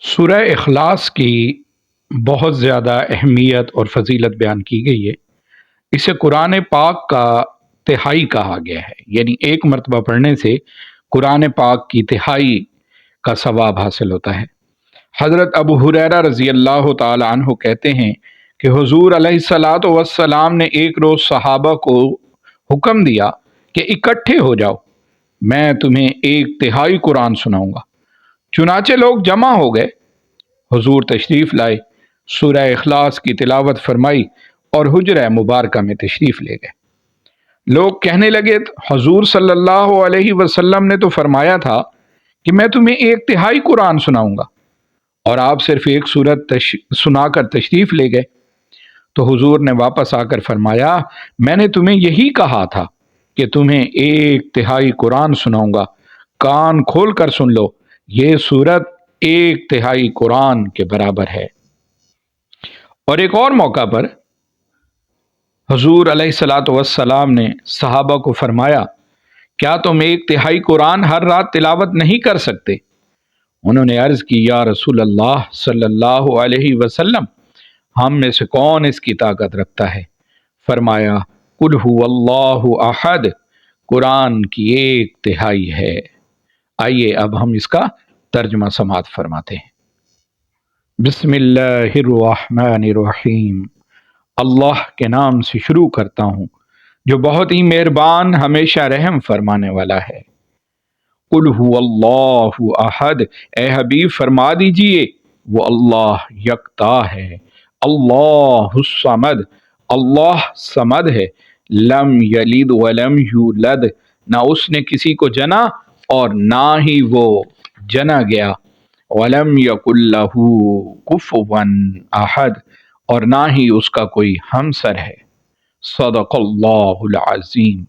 سورہ اخلاص کی بہت زیادہ اہمیت اور فضیلت بیان کی گئی ہے۔ اسے قرآن پاک کا تہائی کہا گیا ہے، یعنی ایک مرتبہ پڑھنے سے قرآن پاک کی تہائی کا ثواب حاصل ہوتا ہے۔ حضرت ابو ہریرہ رضی اللہ تعالی عنہ کہتے ہیں کہ حضور علیہ الصلاۃ والسلام نے ایک روز صحابہ کو حکم دیا کہ اکٹھے ہو جاؤ، میں تمہیں ایک تہائی قرآن سناؤں گا۔ چنانچہ لوگ جمع ہو گئے، حضور تشریف لائے، سورہ اخلاص کی تلاوت فرمائی اور حجرہ مبارکہ میں تشریف لے گئے۔ لوگ کہنے لگے حضور صلی اللہ علیہ وسلم نے تو فرمایا تھا کہ میں تمہیں ایک تہائی قرآن سناؤں گا، اور آپ صرف ایک سورت سنا کر تشریف لے گئے۔ تو حضور نے واپس آ کر فرمایا، میں نے تمہیں یہی کہا تھا کہ تمہیں ایک تہائی قرآن سناؤں گا، کان کھول کر سن لو، یہ سورت ایک تہائی قرآن کے برابر ہے۔ اور ایک اور موقع پر حضور علیہ الصلاۃ والسلام نے صحابہ کو فرمایا، کیا تم ایک تہائی قرآن ہر رات تلاوت نہیں کر سکتے؟ انہوں نے عرض کی، یا رسول اللہ صلی اللہ علیہ وسلم، ہم میں سے کون اس کی طاقت رکھتا ہے؟ فرمایا، قل هو اللہ احد، قرآن کی ایک تہائی ہے۔ آئیے اب ہم اس کا ترجمہ سماعت فرماتے ہیں۔ بسم اللہ الرحمن الرحیم، اللہ کے نام سے شروع کرتا ہوں جو بہت ہی مہربان ہمیشہ رحم فرمانے والا ہے۔ قل هو اللہ احد، اے حبیب فرما دیجئے وہ اللہ یکتا ہے، اللہ الصمد، اللہ صمد ہے، لم یلد ولم یولد، نہ اس نے کسی کو جنا اور نہ ہی وہ جنا گیا، ولم یکن لہ کفوا احد، اور نہ ہی اس کا کوئی ہمسر ہے۔ صدق اللہ العظیم۔